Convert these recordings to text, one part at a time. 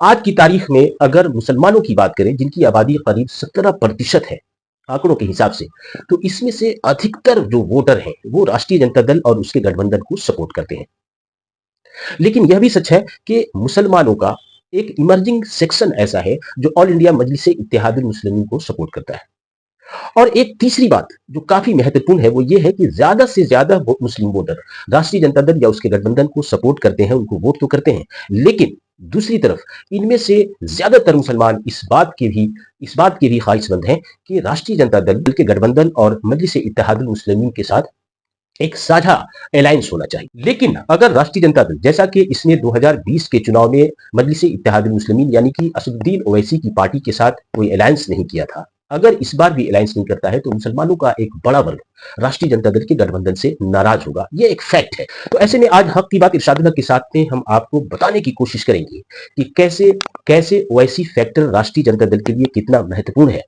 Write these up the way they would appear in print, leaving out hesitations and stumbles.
आज की तारीख में अगर मुसलमानों की बात करें जिनकी आबादी करीब 17% है आंकड़ों के हिसाब से, तो इसमें से अधिकतर जो वोटर हैं वो राष्ट्रीय जनता दल और उसके गठबंधन को सपोर्ट करते हैं। लेकिन यह भी सच है कि मुसलमानों का एक इमर्जिंग सेक्शन ऐसा है जो ऑल इंडिया मजलिस इत्तेहादुल मुस्लिमीन को सपोर्ट करता है। और एक तीसरी बात जो काफी महत्वपूर्ण है वो ये है कि ज्यादा से ज्यादा मुस्लिम वोटर राष्ट्रीय जनता दल या उसके गठबंधन को सपोर्ट करते हैं, उनको वोट तो करते हैं, लेकिन दूसरी तरफ इनमें से ज्यादातर मुसलमान इस बात के भी ख्वाहिशमंद हैं कि राष्ट्रीय जनता दल के गठबंधन और मजलिस इत्तेहादुल मुस्लिमीन के साथ एक साझा अलायंस होना चाहिए। लेकिन अगर राष्ट्रीय जनता दल जैसा कि इसने 2020 के चुनाव में मजलिस इत्तेहादुल मुस्लिमीन यानी कि असदुद्दीन ओवैसी की पार्टी के साथ कोई अलायंस नहीं किया था, अगर इस बार भी अलायंस नहीं करता है तो मुसलमानों का एक बड़ा वर्ग राष्ट्रीय जनता दल के गठबंधन से नाराज होगा। यह एक फैक्ट है। तो ऐसे में आज हक की बात इरशादुल्लाह के साथ में हम आपको बताने की कोशिश करेंगे कि कैसे कैसे ओवैसी फैक्टर राष्ट्रीय जनता दल के लिए कितना महत्वपूर्ण है।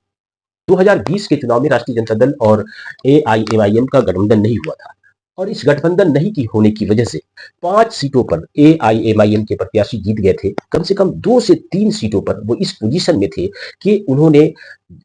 2020 के चुनाव में राष्ट्रीय जनता दल और एआईएमआईएम का गठबंधन नहीं हुआ था, और इस गठबंधन नहीं की होने की वजह से 5 सीटों पर एआईएमआईएम के प्रत्याशी जीत गए थे। कम से कम 2 से 3 सीटों पर वो इस पोजीशन में थे कि उन्होंने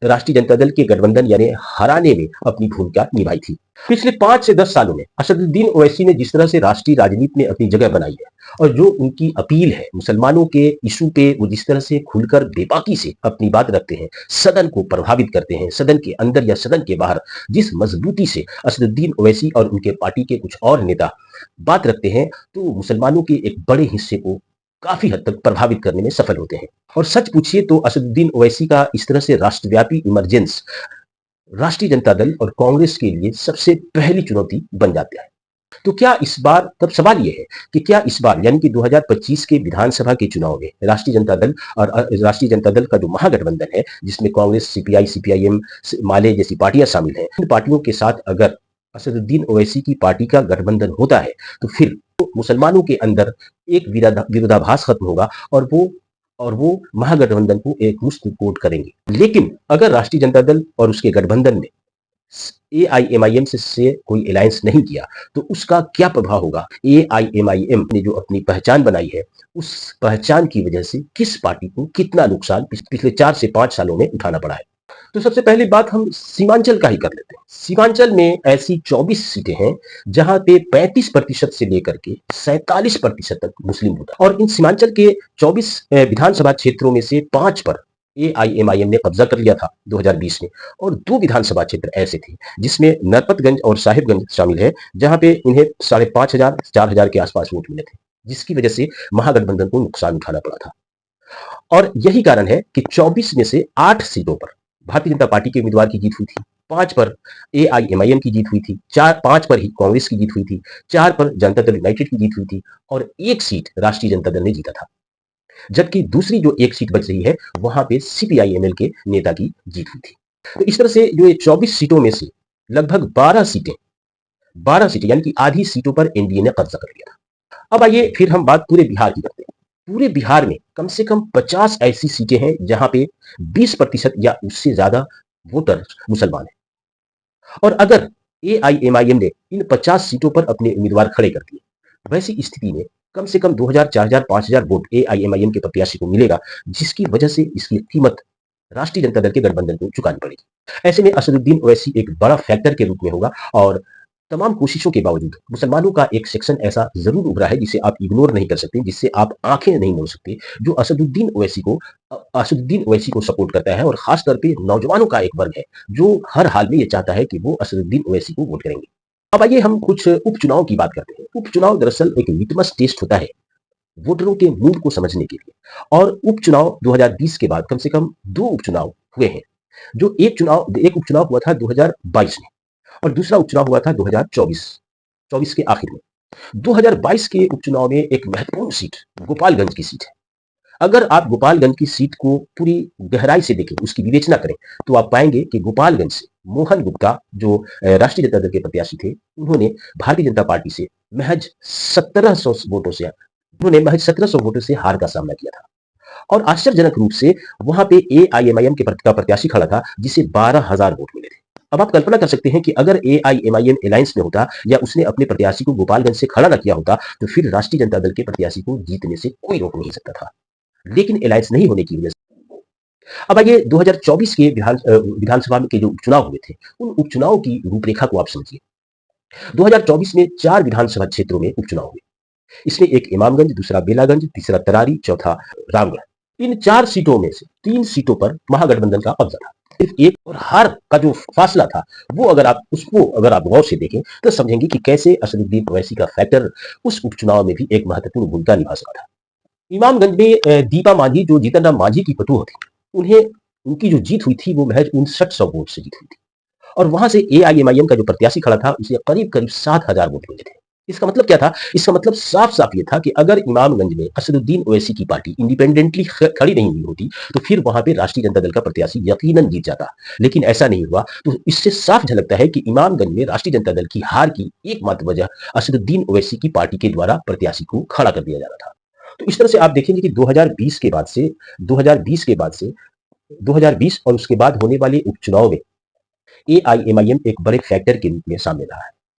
राष्ट्रीय जनता दल के गठबंधन यानी हराने में अपनी भूमिका निभाई थी। पिछले 5 से 10 सालों में असदुद्दीन ओवैसी ने जिस तरह से राष्ट्रीय राजनीति में अपनी जगह बनाई है और जो उनकी अपील है मुसलमानों के इशू पे, वो जिस तरह से खुलकर बेबाकी से अपनी बात रखते हैं, सदन को प्रभावित करते हैं, सदन के अंदर या सदन के बाहर जिस मजबूती से असदुद्दीन ओवैसी और उनके पार्टी के कुछ और नेता बात रखते हैं, तो मुसलमानों के एक बड़े हिस्से को काफी हद तक प्रभावित करने में सफल होते हैं। और सच पूछिए तो असदुद्दीन ओवैसी का इस तरह से राष्ट्रव्यापी इमरजेंस राष्ट्रीय जनता दल और कांग्रेस के लिए सबसे पहली चुनौती बन जाता है। तो क्या इस बार, तब सवाल यह है कि क्या इस बार यानी कि 2025 के विधानसभा के चुनाव में राष्ट्रीय जनता दल और राष्ट्रीय जनता दल का जो महागठबंधन है जिसमें कांग्रेस, सीपीआई, सीपीआईएम, माले जैसी पार्टियां शामिल हैं, इन पार्टियों के साथ अगर असदुद्दीन ओवैसी की पार्टी का गठबंधन होता है तो फिर तो मुसलमानों के अंदर एक विरोधाभास खत्म होगा और वो महागठबंधन को एक मुश्त वोट करेंगे। लेकिन अगर राष्ट्रीय जनता दल और उसके गठबंधन में एआईएमआईएम से कोई अलायंस नहीं किया तो उसका क्या प्रभाव होगा। एआईएमआईएम ने जो अपनी पहचान बनाई है उस पहचान की वजह से किस पार्टी को कितना नुकसान पिछले 4 से 5 सालों में उठाना पड़ा है। तो सबसे पहली बात हम सीमांचल का ही कर लेते हैं। सीमांचल में ऐसी 24 सीटें हैं जहां पे 35% से लेकर के 47% तक मुस्लिम वोटर, और इन सीमांचल के 24 विधानसभा क्षेत्रों में से 5 पर एआईएमआईएम ने कब्जा कर लिया था 2020 में, और 2 विधानसभा क्षेत्र ऐसे थे जिसमें नरपतगंज और साहिबगंज शामिल है जहां पे इन्हें 5,500 4,000 के आसपास वोट मिले थे, जिसकी वजह से महागठबंधन को नुकसान उठाना पड़ा था। और यही कारण है कि 24 में से 8 सीटों पर भारतीय जनता पार्टी के उम्मीदवार की जीत हुई थी, 5 पर एआईएमआईएम की जीत हुई थी, 5 पर ही कांग्रेस की जीत हुई थी, 4 पर जनता दल यूनाइटेड की जीत हुई थी, और 1 सीट राष्ट्रीय जनता दल ने जीता था। जबकि दूसरी जो 1 सीट बच रही है वहां पे सीपीआईएमएल के नेता की जीत हुई थी। तो इस तरह से जो ये 24 सीटों में से लगभग 12 सीटें यानी कि आधी सीटों पर एनडीए ने कब्जा कर लिया था। अब आइए फिर हम बात पूरे बिहार की करते हैं। पूरे बिहार में कम से कम 50 ऐसी सीटें हैं जहां पे 20% या उससे ज्यादा वोटर मुसलमान हैं। और अगर एआईएमआईएम ने इन 50 सीटों पर अपने उम्मीदवार खड़े कर दिए, वैसी स्थिति में कम से कम 2000, 4000, 5000 वोट एआईएमआईएम के प्रत्याशी को मिलेगा, जिसकी वजह से इसकी कीमत राष्ट्रीय जनता दल के गठबंधन को चुकानी पड़ेगी। ऐसे में असदुद्दीन ओवैसी एक बड़ा फैक्टर के रूप में होगा, और तमाम कोशिशों के बावजूद मुसलमानों का एक सेक्शन ऐसा जरूर उभरा है जिसे आप इग्नोर नहीं कर सकते, जिससे आप आंखें नहीं मोड़ सकते, जो असदुद्दीन ओवैसी को सपोर्ट करता है, और खासतौर पे नौजवानों का एक वर्ग है जो हर हाल में ये चाहता है कि वो असदुद्दीन ओवैसी को वोट करेंगे। अब आइए हम कुछ उपचुनाव की बात करते हैं। उपचुनाव दरअसल एक लिटमस टेस्ट होता है वोटरों के मूड को समझने के लिए, और उपचुनाव 2020 के बाद कम से कम 2 उपचुनाव हुए हैं। जो एक उपचुनाव हुआ था 2022 में, और दूसरा उपचुनाव हुआ था 2024 के आखिर में। 2022 के उपचुनाव में एक महत्वपूर्ण सीट गोपालगंज की सीट है। अगर आप गोपालगंज की सीट को पूरी गहराई से देखें, उसकी विवेचना करें, तो आप पाएंगे कि गोपालगंज से मोहन गुप्ता जो राष्ट्रीय जनता दल के प्रत्याशी थे, उन्होंने भारतीय जनता पार्टी से महज 1700 वोटों से हार का सामना किया था। और आश्चर्यजनक रूप से वहां पे एआईएमआईएम के प्रत्याशी खड़ा था जिसे 12,000 वोट मिले थे। अब आप कल्पना कर सकते हैं कि अगर एआईएमआईएम अलायंस में होता या उसने अपने प्रत्याशी को गोपालगंज से खड़ा न किया होता, तो फिर राष्ट्रीय जनता दल के प्रत्याशी को जीतने से कोई रोक नहीं सकता था। लेकिन अलायंस नहीं होने की वजह से अब आइए 2024 के विधानसभा के जो उपचुनाव हुए थे, उन उपचुनाव की रूपरेखा को आप समझिए। 2024 में 4 विधानसभा क्षेत्रों में उपचुनाव हुए। इसमें एक इमामगंज, दूसरा बेलागंज, तीसरा तरारी, चौथा रामगढ़। इन 4 सीटों में से 3 सीटों पर महागठबंधन का कब्जा था। सिर्फ एक और हार का जो फासला था, वो अगर आप गौर से देखें तो समझेंगे कि कैसे असदुद्दीन ओवैसी का फैक्टर उस उपचुनाव में भी एक महत्वपूर्ण भूमिका निभा सका था। इमामगंज में दीपा मांझी जो जीतन राम मांझी की पटुआ थी, उन्हें उनकी जो जीत हुई थी वो महज 5900 वोट से जीत हुई थी। और वहां से एआईएमआईएम का जो प्रत्याशी खड़ा था उसे करीब करीब 7000 वोट मिले थे। इसका मतलब क्या था? इसका मतलब साफ साफ ये था कि अगर इमामगंज में असदुद्दीन ओवैसी की पार्टी इंडिपेंडेंटली खड़ी नहीं हुई होती तो फिर वहां पे राष्ट्रीय जनता दल का प्रत्याशी यकीनन जीत जाता, लेकिन ऐसा नहीं हुआ। तो इससे साफ झलकता है कि इमामगंज में राष्ट्रीय जनता दल की हार की एकमात्र वजह असदुद्दीन ओवैसी की पार्टी के द्वारा प्रत्याशी को खड़ा कर दिया जाना था। तो इस तरह से आप देखेंगे कि 2020 के बाद से 2020 के बाद से 2020 और उसके बाद होने वाले उपचुनाव में एआईएमआईएम एक बड़े फैक्टर के रूप में सामने रहा है।